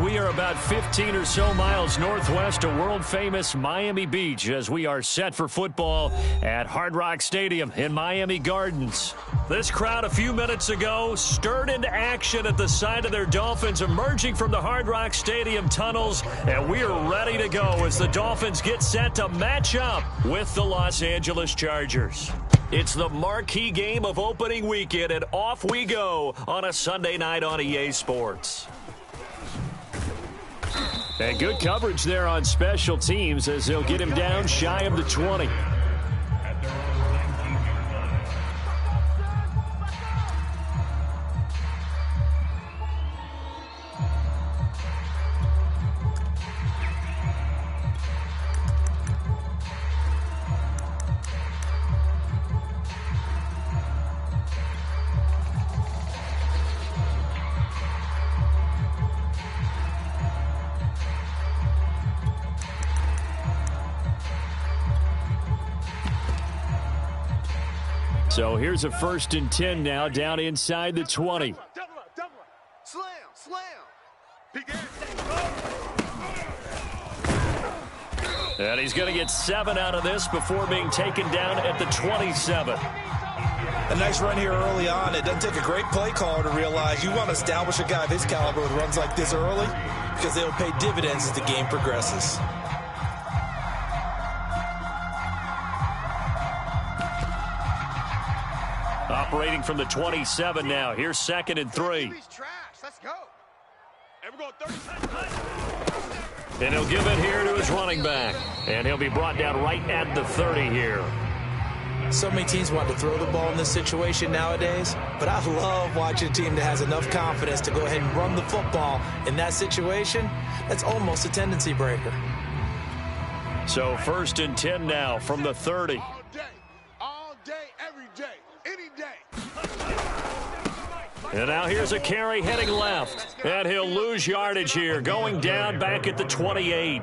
We are about 15 or so miles northwest of world-famous Miami Beach as we are set for football at Hard Rock Stadium in Miami Gardens. This crowd a few minutes ago stirred into action at the sight of their Dolphins emerging from the Hard Rock Stadium tunnels, and we are ready to go as the Dolphins get set to match up with the Los Angeles Chargers. It's the marquee game of opening weekend, and off we go on a Sunday night on EA Sports. And good coverage there on special teams as they'll get him down shy of the 20. So here's a 1st and 10 now down inside the 20. And he's going to get 7 out of this before being taken down at the 27. A nice run here early on. It doesn't take a great play caller to realize you want to establish a guy of his caliber with runs like this early because they'll pay dividends as the game progresses. Operating from the 27 now. Here's 2nd and 3. Let's go. And he'll give it here to his running back. And he'll be brought down right at the 30 here. So many teams want to throw the ball in this situation nowadays, but I love watching a team that has enough confidence to go ahead and run the football in that situation. That's almost a tendency breaker. So 1st and 10 now from the 30. All day, every day, any day. And now here's a carry heading left. And he'll lose yardage here, going down back at the 28.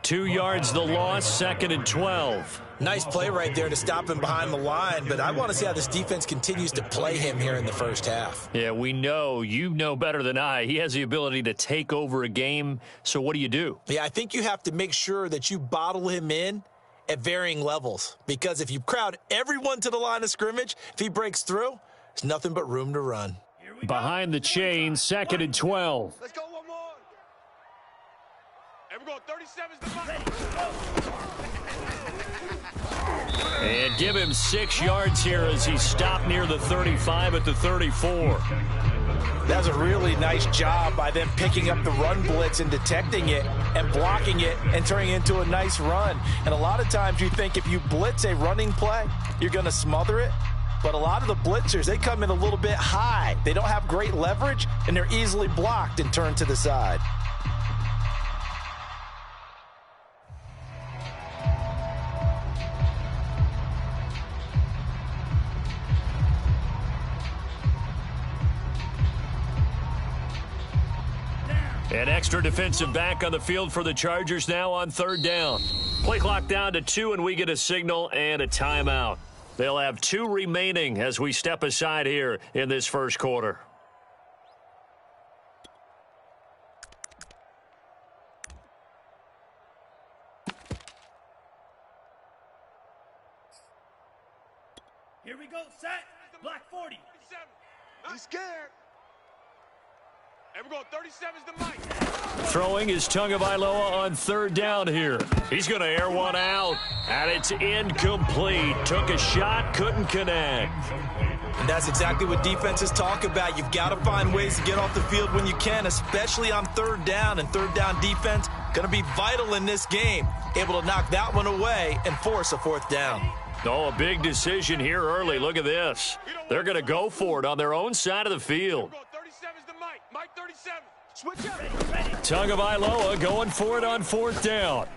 2 yards the loss, 2nd and 12. Nice play right there to stop him behind the line, but I want to see how this defense continues to play him here in the first half. Yeah, we know. You know better than I. He has the ability to take over a game, so what do you do? Yeah, I think you have to make sure that you bottle him in at varying levels, because if you crowd everyone to the line of scrimmage, if he breaks through, there's nothing but room to run. Behind the chain, 2nd and 12. Let's go one more. And we're going 37's the money. And give him 6 yards here as he stopped near the 35 at the 34. That was a really nice job by them picking up the run blitz and detecting it and blocking it and turning it into a nice run. And a lot of times you think if you blitz a running play, you're going to smother it. But a lot of the blitzers, they come in a little bit high. They don't have great leverage, and they're easily blocked and turned to the side. An extra defensive back on the field for the Chargers now on 3rd down. Play clock down to 2, and we get a signal and a timeout. They'll have 2 remaining as we step aside here in this first quarter. Here we go, set, black 40. He's scared. And we're going 37's the mic. Throwing is Tagovailoa on 3rd down here. He's going to air one out, and it's incomplete. Took a shot, couldn't connect. And that's exactly what defenses talk about. You've got to find ways to get off the field when you can, especially on 3rd down. And 3rd down defense going to be vital in this game. Able to knock that one away and force a 4th down. Oh, a big decision here early. Look at this. They're going to go for it on their own side of the field. 37's the mic. Mike 37. Switch up. Tagovailoa going for it on 4th down.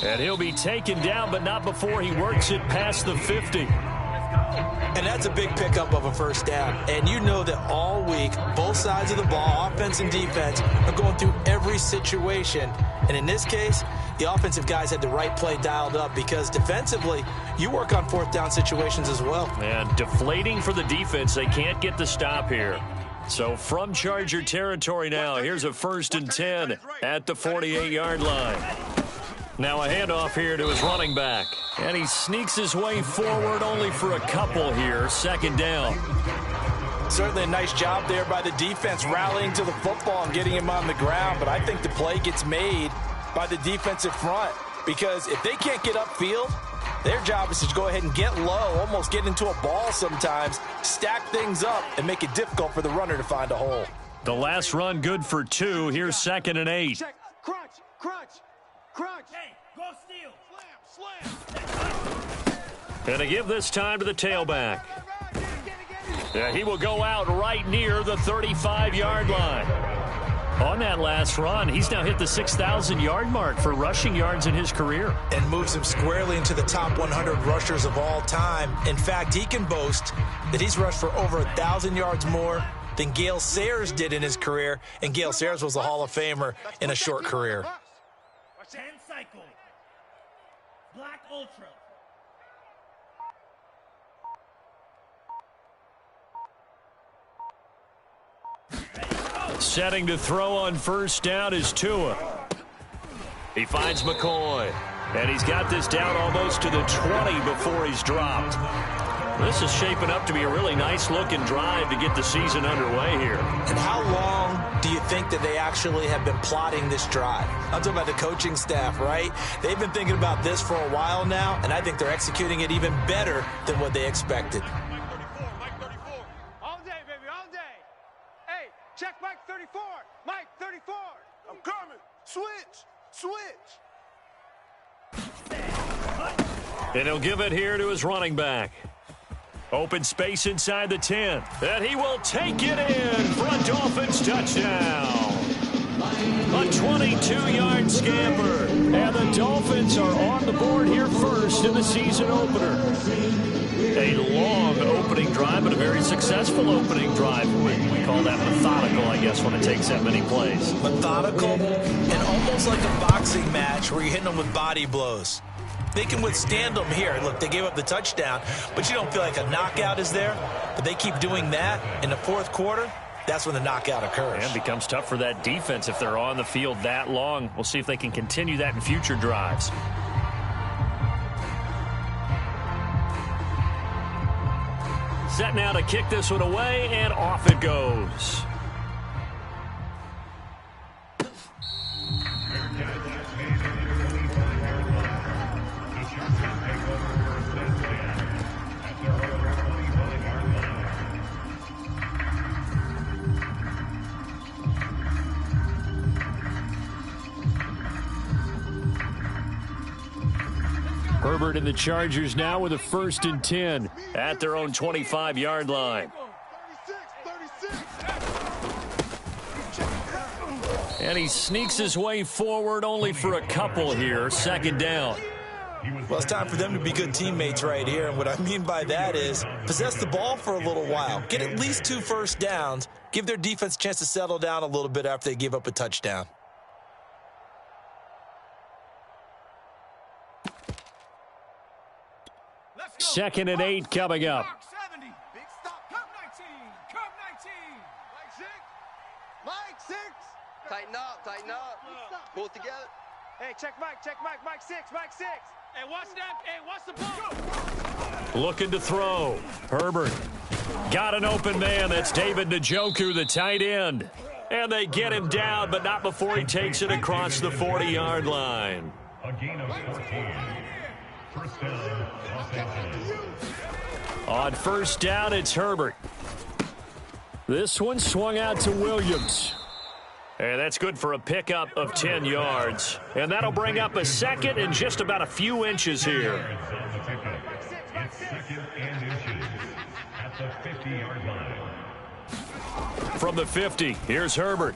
And he'll be taken down, but not before he works it past the 50. And that's a big pickup of a 1st down. And you know that all week, both sides of the ball, offense and defense, are going through every situation. And in this case, the offensive guys had the right play dialed up because defensively, you work on 4th down situations as well. And deflating for the defense. They can't get the stop here. So from Charger territory now, here's a 1st and 10 at the 48-yard line. Now a handoff here to his running back. And he sneaks his way forward only for a couple here. 2nd down. Certainly a nice job there by the defense rallying to the football and getting him on the ground. But I think the play gets made by the defensive front. Because if they can't get upfield, their job is to go ahead and get low, almost get into a ball sometimes, stack things up, and make it difficult for the runner to find a hole. The last run good for 2. Here's 2nd and 8. Check. Crunch. Hey, go steal. Slam. And to give this time to the tailback. Yeah, he will go out right near the 35-yard line. On that last run, he's now hit the 6,000-yard mark for rushing yards in his career. And moves him squarely into the top 100 rushers of all time. In fact, he can boast that he's rushed for over 1,000 yards more than Gale Sayers did in his career. And Gale Sayers was a Hall of Famer in a short career. 10 cycle. Black Ultra. Setting to throw on 1st down is Tua. He finds McCoy. And he's got this down almost to the 20 before he's dropped. This is shaping up to be a really nice-looking drive to get the season underway here. And how long do you think that they actually have been plotting this drive? I'm talking about the coaching staff, right? They've been thinking about this for a while now, and I think they're executing it even better than what they expected. Mike 34. All day, baby, all day. Hey, check Mike 34. Mike 34. I'm coming. Switch. And he'll give it here to his running back. Open space inside the 10. And he will take it in for a Dolphins touchdown. A 22-yard scamper. And the Dolphins are on the board here first in the season opener. A long opening drive, but a very successful opening drive. We call that methodical, I guess, when it takes that many plays. Methodical and almost like a boxing match where you're hitting them with body blows. They can withstand them here. Look, they gave up the touchdown, but you don't feel like a knockout is there. But they keep doing that in the 4th quarter. That's when the knockout occurs. And becomes tough for that defense if they're on the field that long. We'll see if they can continue that in future drives. Set now to kick this one away, and off it goes. Herbert and the Chargers now with a 1st and 10 at their own 25-yard line. 36. And he sneaks his way forward only for a couple here. 2nd down. Well, it's time for them to be good teammates right here. And what I mean by that is possess the ball for a little while. Get at least 2 first downs. Give their defense a chance to settle down a little bit after they give up a touchdown. Second and 8 coming up. Big stop. Curve 19. Curve 19. Mike 6. Tighten up. Pull it together. Hey, check Mike. Mike 6. Hey, watch that. Hey, watch the ball. Looking to throw. Herbert got an open man. That's David Njoku, the tight end. And they get him down, but not before he takes it across the 40-yard line. A gain of 14. First down, Los Angeles. On 1st down, it's Herbert. This one swung out to Williams. And that's good for a pickup of 10 yards. And that'll bring up a 2nd and just about a few inches here. It's 2nd and inches at the 50-yard line. From the 50, here's Herbert.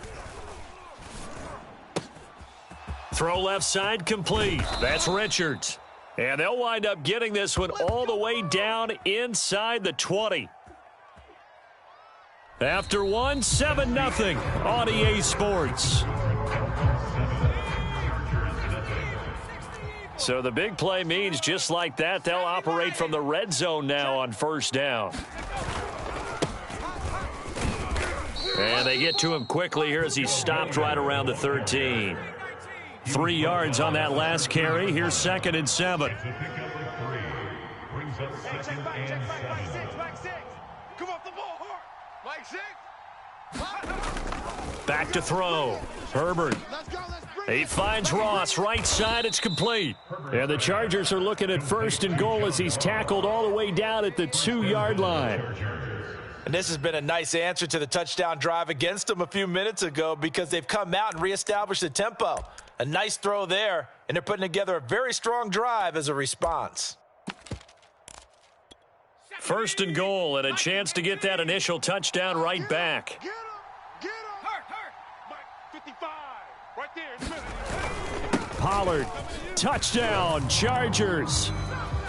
Throw left side complete. That's Richards. And they'll wind up getting this one all the way down inside the 20. After 7-0 on EA Sports. So the big play means just like that, they'll operate from the red zone now on 1st down. And they get to him quickly here as he stopped right around the 13. 3 yards on that last carry. Here's 2nd and 7. Check back 6, back 6. Come off the ball hard. Mike 6. Back to throw. Herbert. He finds Ross. Right side, it's complete. And the Chargers are looking at 1st and goal as he's tackled all the way down at the 2-yard line. And this has been a nice answer to the touchdown drive against them a few minutes ago because they've come out and reestablished the tempo. A nice throw there, and they're putting together a very strong drive as a response. 1st and goal, and a chance to get that initial touchdown right back. Get him. Hurt. Mike 55. Right there in the middle. Pollard, touchdown, Chargers.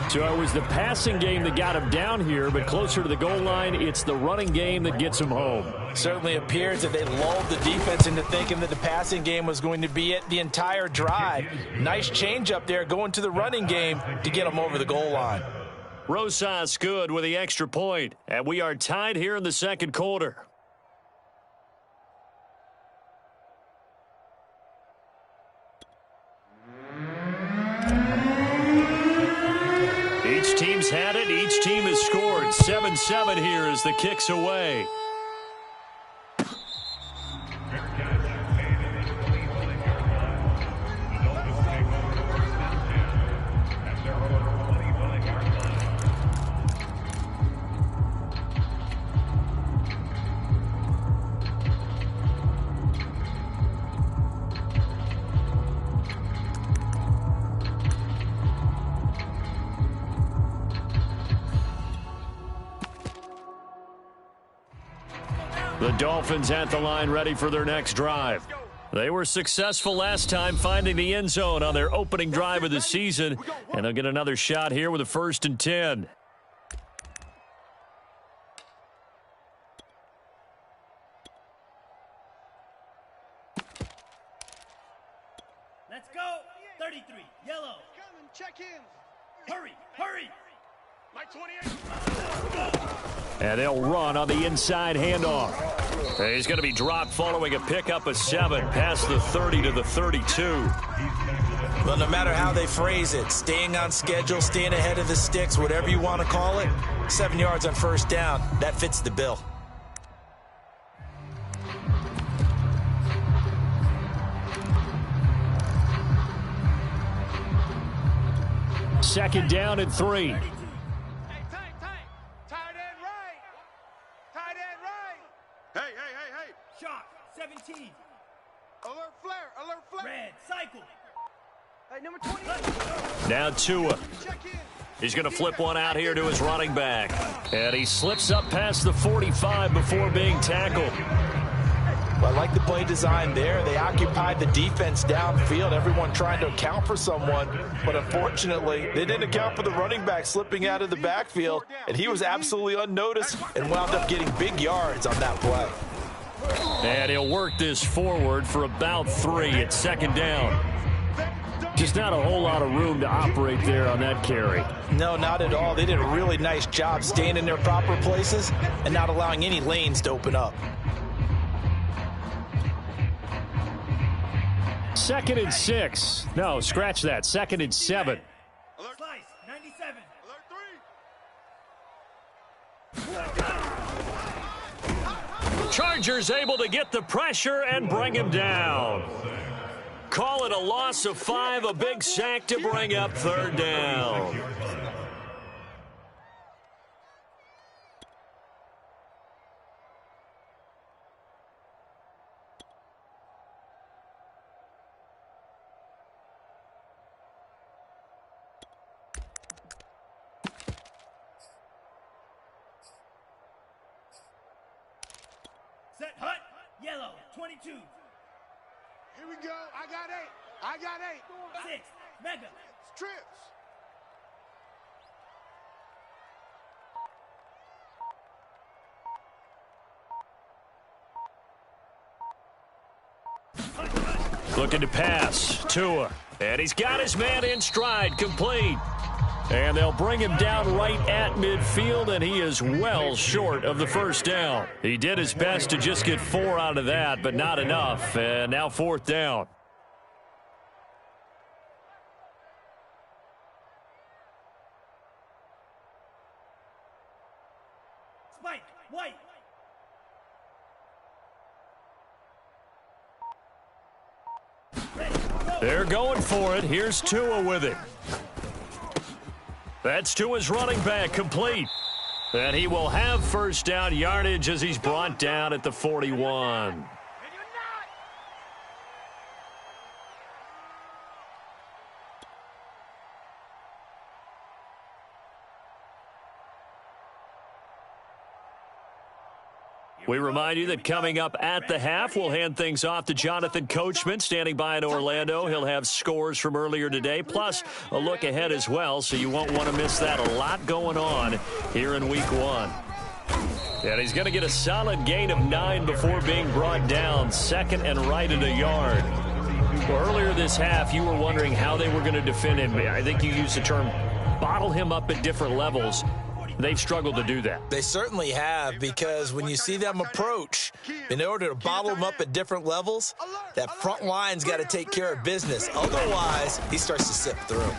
So it was the passing game that got him down here, but closer to the goal line, it's the running game that gets him home. Certainly appears that they lulled the defense into thinking that the passing game was going to be it the entire drive. Nice change up there going to the running game to get them over the goal line. Rosas good with the extra point, and we are tied here in the 2nd quarter. Each team's had it. Each team has scored. 7-7 here as the kick's away. The Dolphins at the line ready for their next drive. They were successful last time finding the end zone on their opening drive of the season, and they'll get another shot here with a 1st and 10. Let's go. 33, yellow. Coming, check in. Hurry. Mike 28. And they'll run on the inside handoff. He's going to be dropped following a pickup of 7 past the 30 to the 32. Well, no matter how they phrase it, staying on schedule, staying ahead of the sticks, whatever you want to call it, 7 yards on 1st down, that fits the bill. Second down and 3. Hey, tight. Tight end right. Tight end right. Hey. Shot. 17. Alert flare. Red. Cycle. Hey, number 20. Now Tua. Check in. He's going to flip one out here to his running back. And he slips up past the 45 before being tackled. Well, I like the play design there. They occupied the defense downfield, everyone trying to account for someone. But unfortunately, they didn't account for the running back slipping out of the backfield. And he was absolutely unnoticed and wound up getting big yards on that play. And he'll work this forward for about 3 at 2nd down. Just not a whole lot of room to operate there on that carry. No, not at all. They did a really nice job staying in their proper places and not allowing any lanes to open up. 2nd and 6. No, scratch that. 2nd and 7. Slice. 97. Alert 3. Chargers able to get the pressure and bring him down. Call it a loss of 5, a big sack to bring up 3rd down. Set. Hut. Yellow. 22. Here we go. I got 8. 6. Mega. Trips. Looking to pass. Tua. And he's got his man in stride. Complete. And they'll bring him down right at midfield, and he is well short of the first down. He did his best to just get 4 out of that, but not enough. And now 4th down. Spike, White. They're going for it. Here's Tua with it. That's Tua's running back, complete. And he will have first down yardage as he's brought down at the 41. We remind you that coming up at the half, we'll hand things off to Jonathan Coachman, standing by in Orlando. He'll have scores from earlier today, plus a look ahead as well, so you won't want to miss that. A lot going on here in Week 1. And he's going to get a solid gain of 9 before being brought down, second and right at a yard. Well, earlier this half, you were wondering how they were going to defend him. I think you used the term bottle him up at different levels. They've struggled to do that. They certainly have, because when you see them approach, in order to bottle them up at different levels, that front line's got to take care of business. Otherwise, he starts to slip through.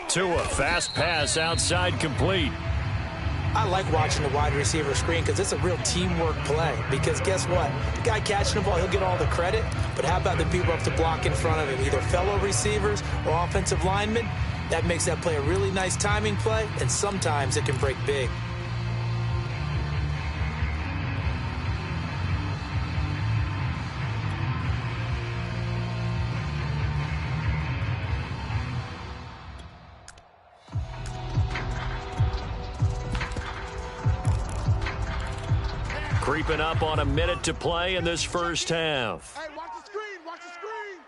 Tua, fast pass outside, complete. I like watching the wide receiver screen because it's a real teamwork play. Because guess what? The guy catching the ball, he'll get all the credit. But how about the people up to block in front of him, either fellow receivers or offensive linemen? That makes that play a really nice timing play, and sometimes it can break big. Creeping up on a minute to play in this first half. Hey, watch the screen, watch the screen.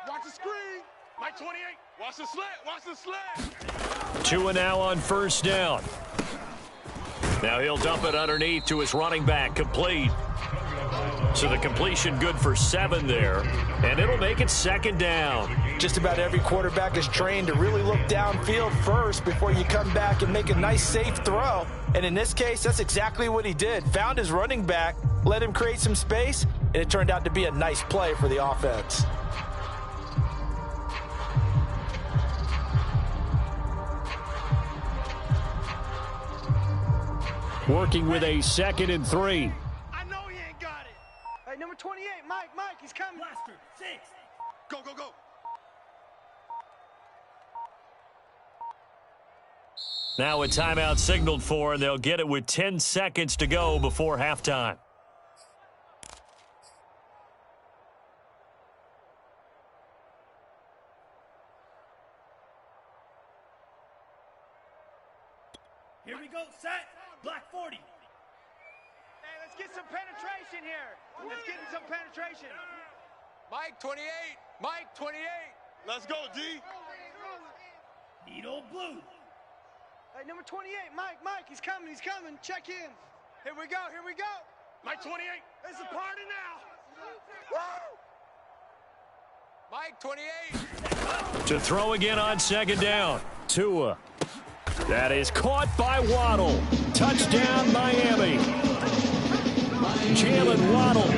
Watch the screen. Mike 28, watch the slant, watch the slant. Tua now on first down. Now he'll dump it underneath to his running back, complete. So the completion good for 7 there, and it'll make it second down. Just about every quarterback is trained to really look downfield first before you come back and make a nice, safe throw. And in this case, that's exactly what he did. Found his running back, let him create some space, and it turned out to be a nice play for the offense. Working with a 2nd and 3. I know he ain't got it. Hey, number 28, Mike, he's coming. Blaster, 6. Go, go, go. Now a timeout signaled for, and they'll get it with 10 seconds to go before halftime. Here we go, set. Black 40. Hey, let's get some penetration here. Let's get some penetration. Mike 28. Mike 28. Let's go, D. Needle blue. Hey, number 28, Mike, he's coming. Check in. Here we go. Mike 28. It's a party now. Woo! Mike 28. To throw again on second down. Tua. That is caught by Waddle. Touchdown, Miami. Jalen Waddle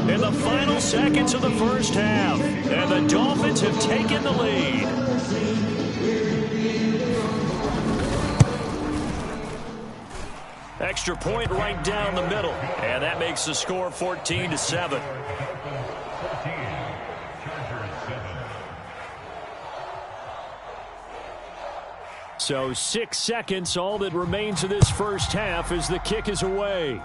in the final seconds of the first half. And the Dolphins have taken the lead. Extra point right down the middle. And that makes the score 14-7. So 6 seconds, all that remains of this first half as the kick is away.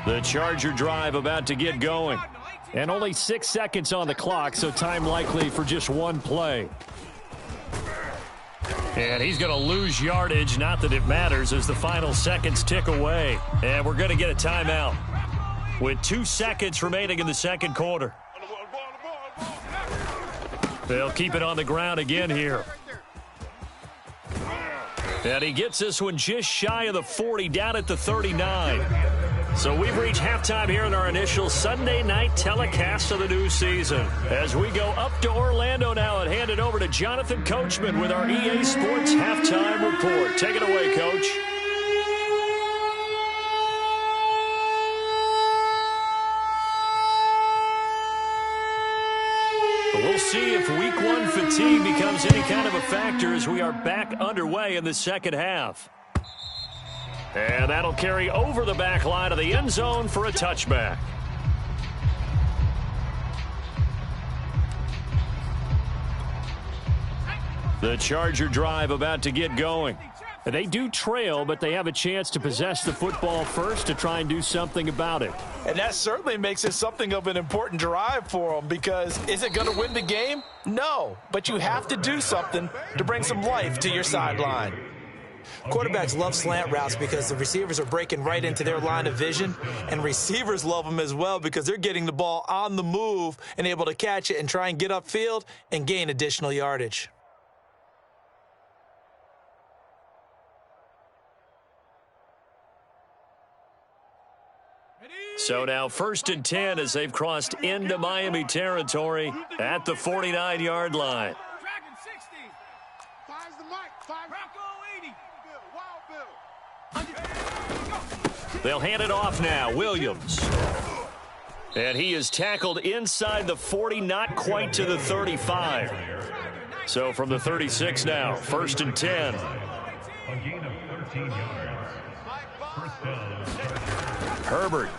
The Charger drive about to get going. And only 6 seconds on the clock, so time likely for just one play. And he's going to lose yardage, not that it matters, as the final seconds tick away. And we're going to get a timeout with 2 seconds remaining in the second quarter. They'll keep it on the ground again here. And he gets this one just shy of the 40, down at the 39. So we've reached halftime here in our initial Sunday night telecast of the new season. As we go up to Orlando now and hand it over to Jonathan Coachman with our EA Sports Halftime Report. Take it away, Coach. We'll see if week one fatigue becomes any kind of a factor as we are back underway in the second half. And that'll carry over the back line of the end zone for a touchback. The Charger drive about to get going. They do trail, but they have a chance to possess the football first to try and do something about it. And that certainly makes it something of an important drive for them, because is it going to win the game? No, but you have to do something to bring some life to your sideline. Quarterbacks love slant routes because the receivers are breaking right into their line of vision, and receivers love them as well because they're getting the ball on the move and able to catch it and try and get upfield and gain additional yardage. So now 1st and 10 as they've crossed into Miami territory at the 49-yard line. They'll hand it off now. Williams. And he is tackled inside the 40, not quite to the 35. So from the 36 now, 1st and 10. A gain of 13 yards. First down. Herbert.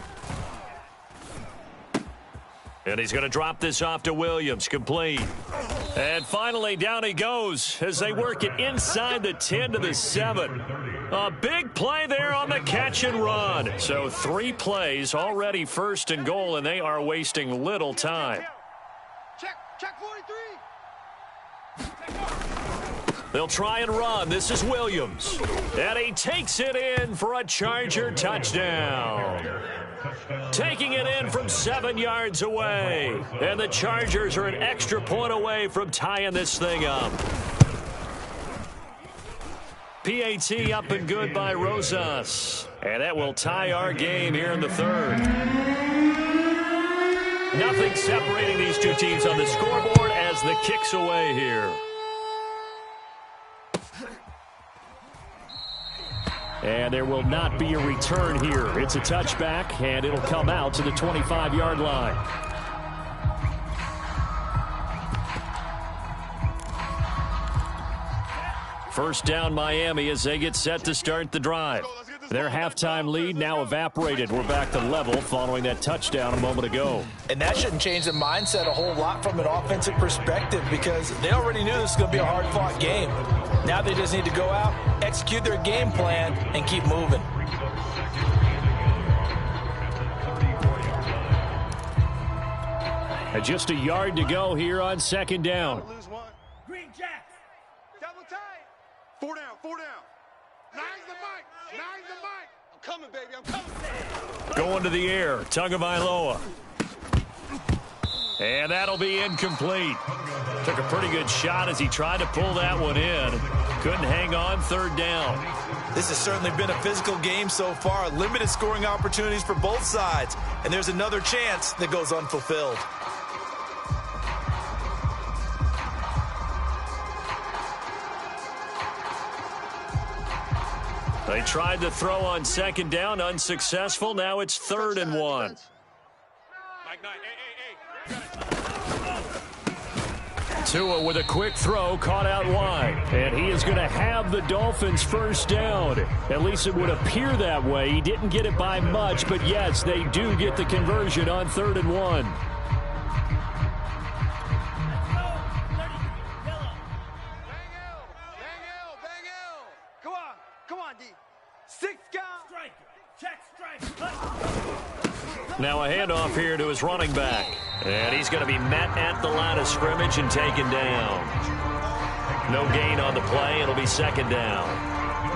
And he's going to drop this off to Williams. Complete. And finally, down he goes as they work it inside the 10 to the 7. A big play there on the catch and run. So 3 plays already 1st and goal, and they are wasting little time. Check 43. They'll try and run. This is Williams. And he takes it in for a Charger touchdown. Taking it in from 7 yards away. And the Chargers are an extra point away from tying this thing up. PAT up and good by Rosas. And that will tie our game here in the 3rd. Nothing separating these two teams on the scoreboard as the kick's away here. And there will not be a return here. It's a touchback, and it'll come out to the 25-yard line. First down Miami as they get set to start the drive. Their halftime lead now evaporated. We're back to level following that touchdown a moment ago. And that shouldn't change the mindset a whole lot from an offensive perspective, because they already knew this was going to be a hard-fought game. Now they just need to go out, execute their game plan, and keep moving. And just a yard to go here on 2nd down. Green Jack. Double tight. 4 down. Nine's the mic. I'm coming, baby. I'm coming. Going to the air. Tagovailoa. And that'll be incomplete. Took a pretty good shot as he tried to pull that one in. Couldn't hang on 3rd down. This has certainly been a physical game so far. Limited scoring opportunities for both sides. And there's another chance that goes unfulfilled. They tried to throw on 2nd down, unsuccessful. Now it's 3rd and 1. Tua with a quick throw, caught out wide. And he is going to have the Dolphins' first down. At least it would appear that way. He didn't get it by much, but yes, they do get the conversion on 3rd and 1. Come on, D. 6 count. Striker. Check strike. Now a handoff here to his running back. And he's going to be met at the line of scrimmage and taken down. No gain on the play. It'll be 2nd down.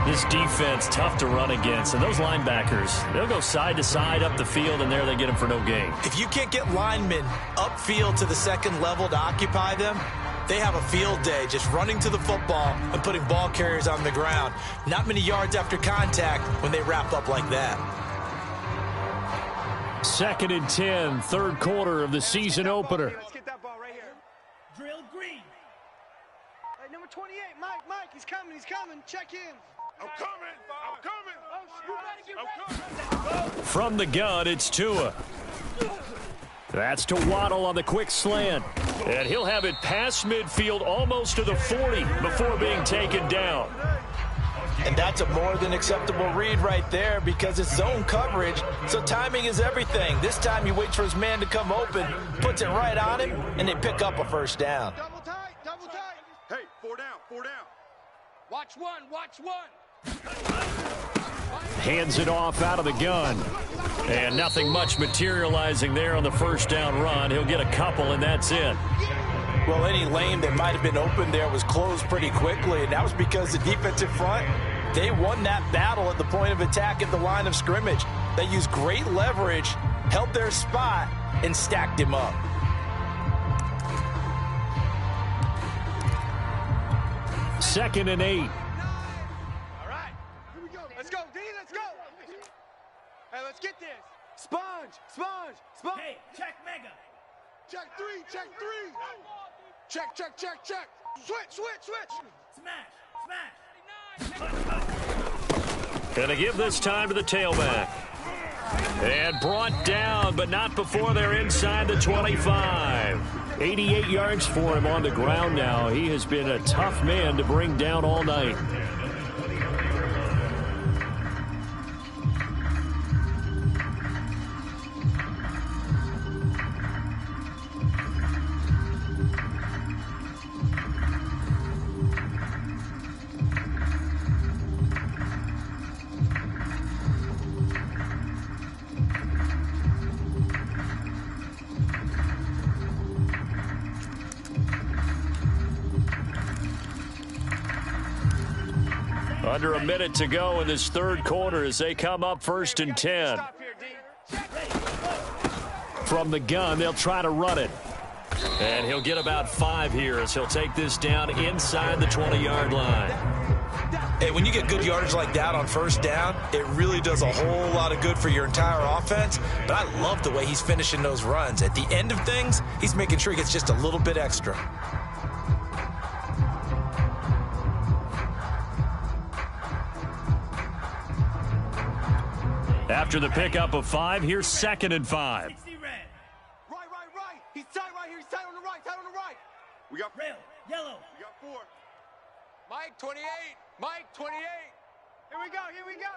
This defense, tough to run against. And those linebackers, they'll go side to side up the field, and there they get them for no gain. If you can't get linemen upfield to the 2nd level to occupy them, they have a field day just running to the football and putting ball carriers on the ground. Not many yards after contact when they wrap up like that. 2nd and 10, third quarter of the season opener. Let's get that ball right here. Drill green. Hey, number 28, Mike, he's coming. Check in. I'm coming. From the gun, it's Tua. That's to Waddle on the quick slant. And he'll have it past midfield almost to the 40 before being taken down. And that's a more than acceptable read right there because it's zone coverage, so timing is everything. This time he waits for his man to come open, puts it right on him, and they pick up a first down. Double tight. Hey, 4 down. Watch one. Hands it off out of the gun. And nothing much materializing there on the first down run. He'll get a couple, and that's it. Well, any lane that might have been open there was closed pretty quickly, and that was because the defensive front, they won that battle at the point of attack at the line of scrimmage. They used great leverage, held their spot, and stacked him up. Second and 8. All right, here we go. Let's go, D, let's go. Hey, let's get this. Sponge. Hey, check mega. Check three. Check. Switch. Smash. Gonna give this time to the tailback. And brought down, but not before they're inside the 25. 88 yards for him on the ground now. He has been a tough man to bring down all night. Under a minute to go in this third quarter as they come up 1st and 10. From the gun, they'll try to run it. And he'll get about 5 here as he'll take this down inside the 20-yard line. Hey, when you get good yardage like that on first down, it really does a whole lot of good for your entire offense. But I love the way he's finishing those runs. At the end of things, he's making sure he gets just a little bit extra. After the pickup of 5, here's 2nd and 5. Right. He's tight right here. He's tight on the right. We got Rail, yellow. We got 4. Mike 28. Here we go.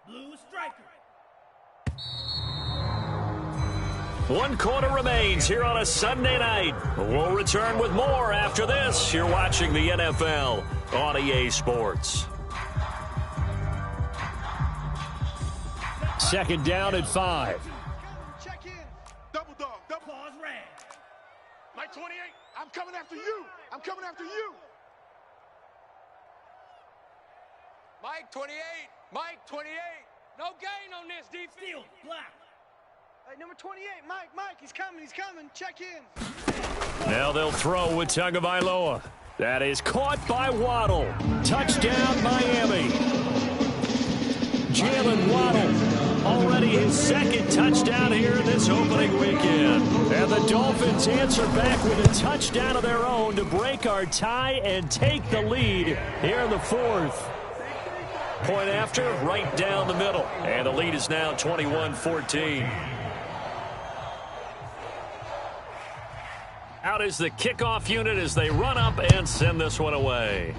Blue striker. 1 quarter remains here on a Sunday night. We'll return with more after this. You're watching the NFL on EA Sports. 2nd down at 5. Check in. double dog. Claws red. Mike 28. I'm coming after you. Mike 28. No gain on this defense. Field black. Hey, number 28, Mike, he's coming. Check in. Now they'll throw with Tagovailoa. That is caught by Waddle. Touchdown, Miami. Jalen Waddle, already his 2nd touchdown here this opening weekend. And the Dolphins answer back with a touchdown of their own to break our tie and take the lead here in the 4th. Point after, right down the middle. And the lead is now 21-14. Out is the kickoff unit as they run up and send this one away.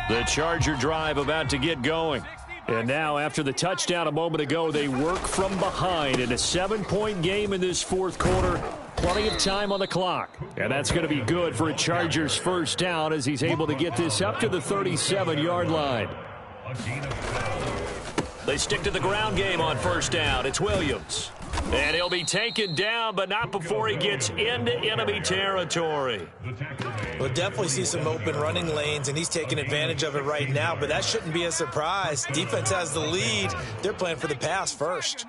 The Charger drive about to get going. And now, after the touchdown a moment ago, they work from behind in a 7-point game in this 4th quarter. Plenty of time on the clock. And that's going to be good for a Chargers first down as he's able to get this up to the 37-yard line. They stick to the ground game on first down. It's Williams. And he'll be taken down, but not before he gets into enemy territory. We'll definitely see some open running lanes, and he's taking advantage of it right now, but that shouldn't be a surprise. Defense has the lead. They're playing for the pass first.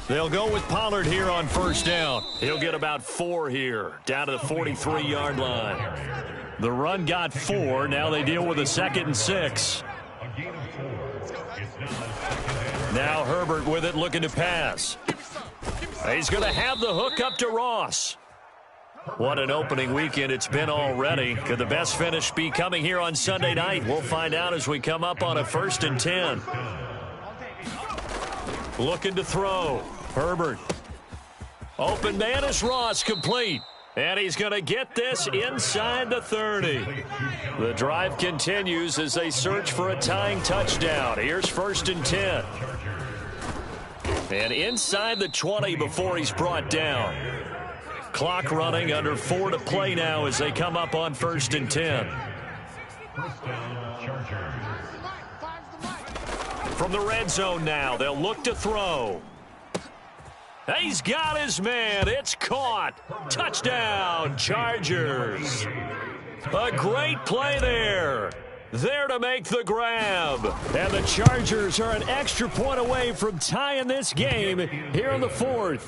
They'll go with Pollard here on first down. He'll get about 4 here, down to the 43-yard line. The run got 4. Now they deal with a 2nd and 6. Now Herbert with it, looking to pass. He's going to have the hook up to Ross. What an opening weekend it's been already. Could the best finish be coming here on Sunday night? We'll find out as we come up on a 1st and 10. Looking to throw. Herbert. Open man is Ross, complete. And he's going to get this inside the 30. The drive continues as they search for a tying touchdown. Here's 1st and 10. And inside the 20 before he's brought down. Clock running, under 4 to play now as they come up on 1st and 10. From the red zone now, they'll look to throw. He's got his man. It's caught. Touchdown, Chargers. A great play there. There to make the grab. And the Chargers are an extra point away from tying this game here in the 4th.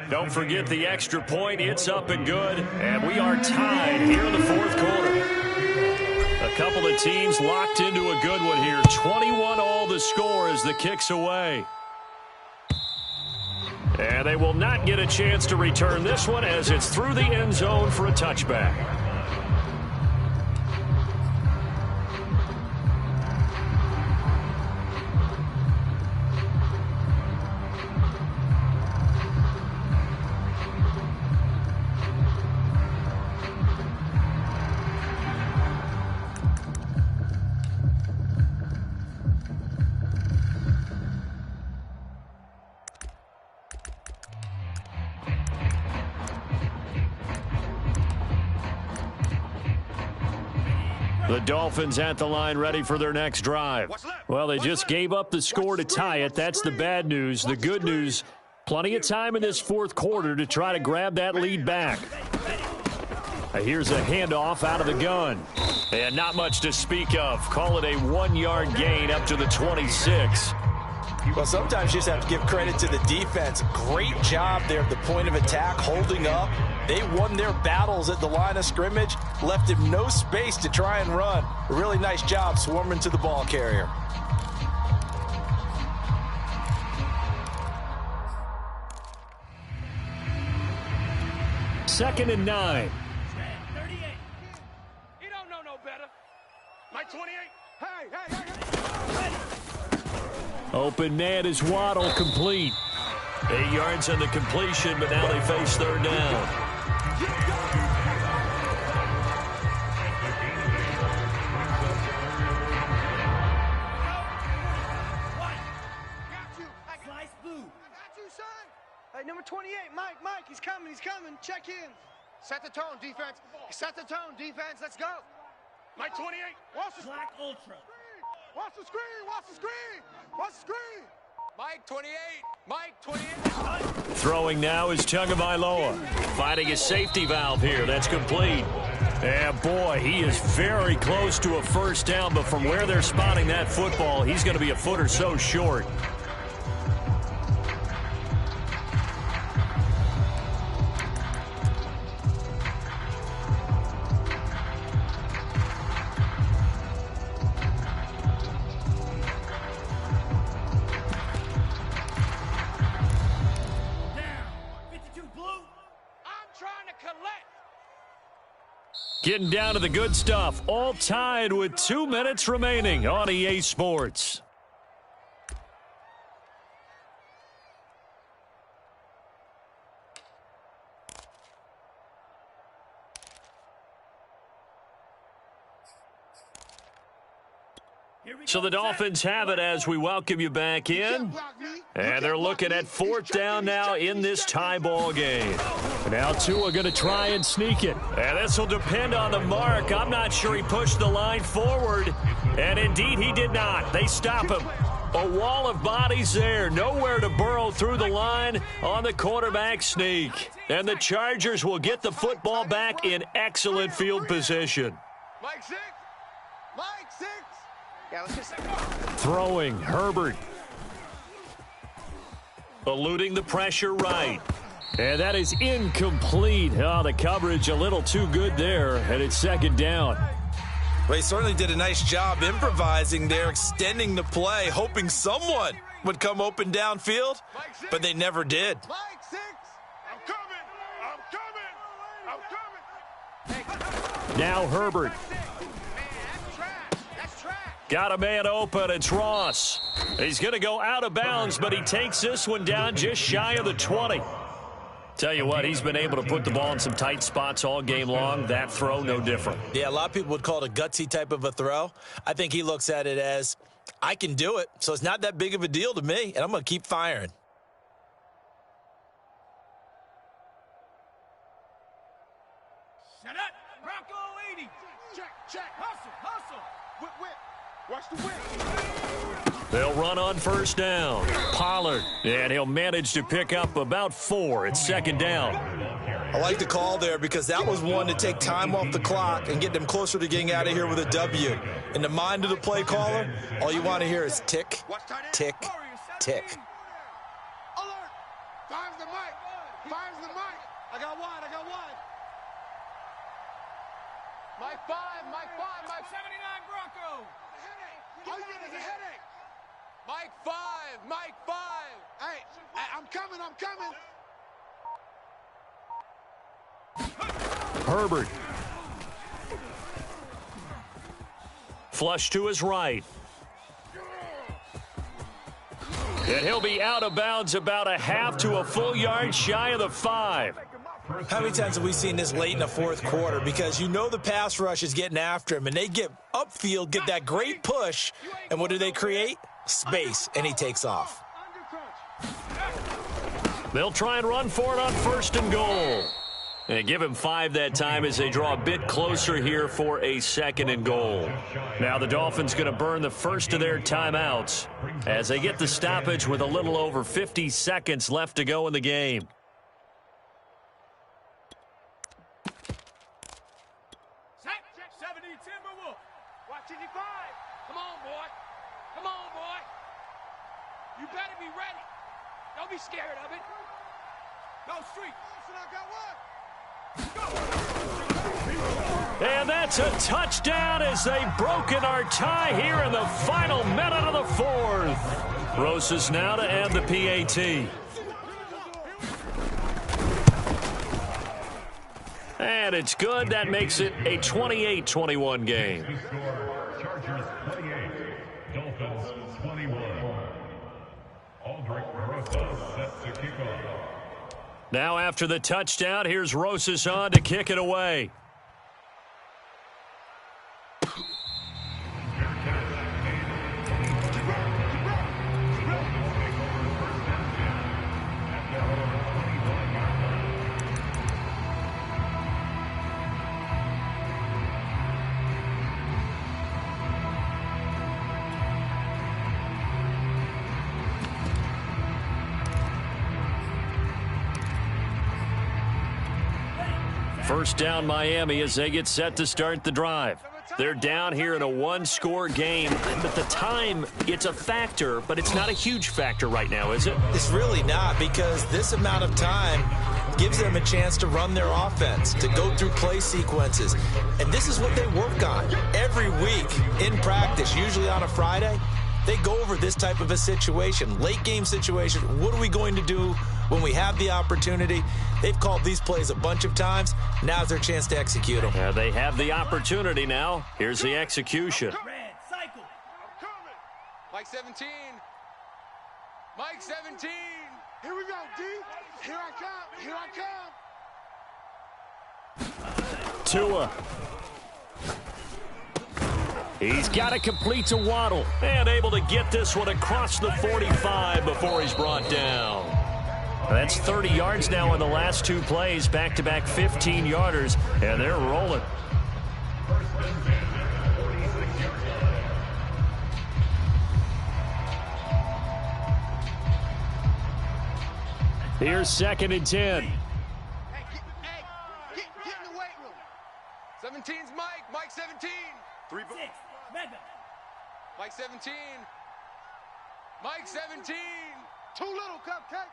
Don't forget the extra point. It's up and good. And we are tied here in the 4th quarter. A couple of teams locked into a good one here. 21 all the score as the kick's away. And they will not get a chance to return this one as it's through the end zone for a touchback. The Dolphins at the line ready for their next drive. Well, they just gave up the score to tie it. That's the bad news. The good news, plenty of time in this 4th quarter to try to grab that lead back. Here's a handoff out of the gun. And not much to speak of. Call it a 1-yard gain up to the 26. Well, sometimes you just have to give credit to the defense. Great job there at the point of attack, holding up. They won their battles at the line of scrimmage, left him no space to try and run. A really nice job swarming to the ball carrier. Second and 9. 38. He don't know no better. Mike 28. Hey. Open man is Waddle, complete. 8 yards on the completion, but now they face 3rd down. Slice blue. I got you, son. Hey, number 28, Mike, he's coming. Check in. Set the tone, defense. Set the tone, defense. Let's go. Mike 28. Watch the Black Ultra. Watch the screen. Watch the screen. Watch the screen. Mike 28. Mike 28. Throwing now is Tagovailoa. Finding a safety valve here. That's complete. And boy, he is very close to a first down, but from where they're spotting that football, he's going to be a foot or so short. Getting down to the good stuff. All tied with 2 minutes remaining on EA Sports. So the Dolphins have it as we welcome you back in. And they're looking at 4th down now in this tie ball game. Now Tua going to try and sneak it. And this will depend on the mark. I'm not sure he pushed the line forward. And indeed he did not. They stop him. A wall of bodies there. Nowhere to burrow through the line on the quarterback sneak. And the Chargers will get the football back in excellent field position. Mike 6. Mike 6. Yeah, let's just... Throwing, Herbert. Eluding the pressure right. And that is incomplete. Oh, the coverage a little too good there, and it's 2nd down. Well, he certainly did a nice job improvising there, extending the play, hoping someone would come open downfield, but they never did. Mike 6. I'm coming. I'm coming. Now Herbert. Got a man open. It's Ross. He's going to go out of bounds, but he takes this one down just shy of the 20. Tell you what, he's been able to put the ball in some tight spots all game long. That throw, no different. Yeah, a lot of people would call it a gutsy type of a throw. I think he looks at it as, I can do it, so it's not that big of a deal to me, and I'm going to keep firing. Shut up. Bronco 80. Check. Hustle. Whip. Watch the whip. They'll run on 1st down. Pollard, and he'll manage to pick up about 4. It's 2nd down. I like the call there because that was one to take time off the clock and get them closer to getting out of here with a W. In the mind of the play caller, all you want to hear is tick, tick, tick. Alert. Fire's the mic. I got one. Mike 5. Mike 79 Bronco. All you get is a headache. Mike 5. Hey, I'm coming. Herbert. Flush to his right. And he'll be out of bounds about a half to a full yard shy of the 5. How many times have we seen this late in the 4th quarter? Because you know the pass rush is getting after him, and they get upfield, get that great push, and what do they create? Space, and he takes off. They'll try and run for it on 1st and goal. And give him 5 that time as they draw a bit closer here for a 2nd and goal. Now the Dolphins going to burn the first of their timeouts as they get the stoppage with a little over 50 seconds left to go in the game. You better be ready. Don't be scared of it. Go street. And that's a touchdown as they've broken our tie here in the final minute of the 4th. Rosas now to end the PAT. And it's good. That makes it a 28-21 game. Chargers 28, Dolphins 21. Aldrich Rosas set to kick off. Now after the touchdown, here's Rosas on to kick it away. First down Miami as they get set to start the drive. They're down here in a one-score game. But the time, it's a factor, but it's not a huge factor right now, is it? It's really not, because this amount of time gives them a chance to run their offense, to go through play sequences. And this is what they work on every week in practice, usually on a Friday. They go over this type of a situation, late game situation. What are we going to do when we have the opportunity? They've called these plays a bunch of times. Now's their chance to execute them. Yeah, they have the opportunity now. Here's the execution. Red, cycle. Mike 17. Mike 17. Here we go, D. Here I come. Tua. He's got to complete to Waddle and able to get this one across the 45 before he's brought down. That's 30 yards now in the last two plays, back-to-back 15-yarders, and they're rolling. Here's 2nd and 10. Hey, get in the weight room. 17's Mike. Mike 17. 6, Mega. Mike 17. Mike 17. Too little, Cupcake.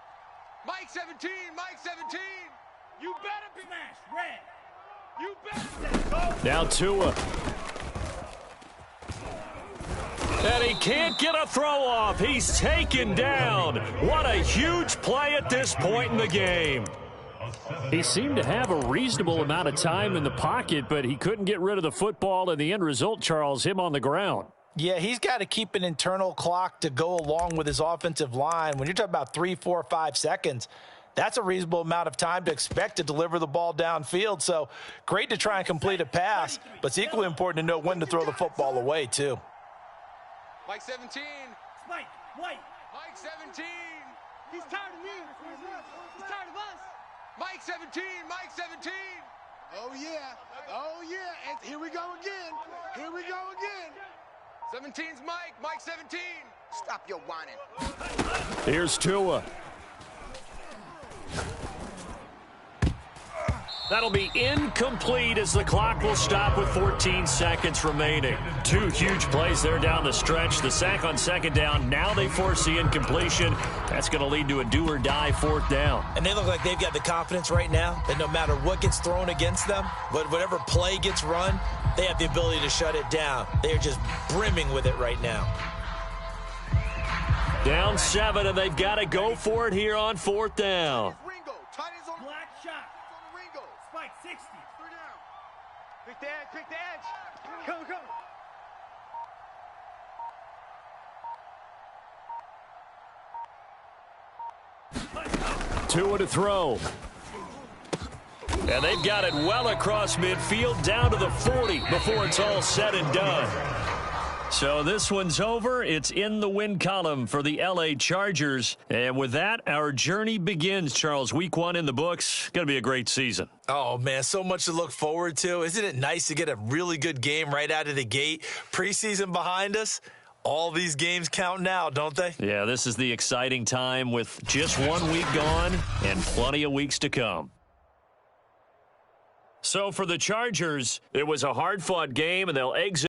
Mike 17. Mike 17. You better be smash, red. You better go. Now Tua. And he can't get a throw off. He's taken down. What a huge play at this point in the game. He seemed to have a reasonable amount of time in the pocket, but he couldn't get rid of the football, and the end result, Charles, him on the ground. Yeah, he's got to keep an internal clock to go along with his offensive line. When you're talking about 3, 4, 5 seconds, that's a reasonable amount of time to expect to deliver the ball downfield. So great to try and complete a pass, but it's equally important to know when to throw the football away, too. Mike 17. Spike, white. Mike 17. He's tired of me. He's tired of us. Mike 17. Mike 17. Oh, yeah. Oh, yeah. And here we go again. Here we go again. 17's Mike. Mike 17. Stop your whining. Here's Tua. That'll be incomplete as the clock will stop with 14 seconds remaining. Two huge plays there down the stretch. The sack on 2nd down. Now they force the incompletion. That's going to lead to a do-or-die 4th down. And they look like they've got the confidence right now that no matter what gets thrown against them, whatever play gets run, they have the ability to shut it down. They are just brimming with it right now. Down 7, and they've got to go for it here on 4th down. Ringo. Tight ends on Black shot. the Ringo. Spike 60. 3 down. Pick the edge, pick the edge. Come, come. Tua to throw. And they've got it well across midfield down to the 40 before it's all said and done. So this one's over. It's in the win column for the L.A. Chargers. And with that, our journey begins, Charles. Week 1 in the books. Going to be a great season. Oh, man, so much to look forward to. Isn't it nice to get a really good game right out of the gate? Preseason behind us. All these games count now, don't they? Yeah, this is the exciting time with just 1 week gone and plenty of weeks to come. So for the Chargers, it was a hard-fought game, and they'll exit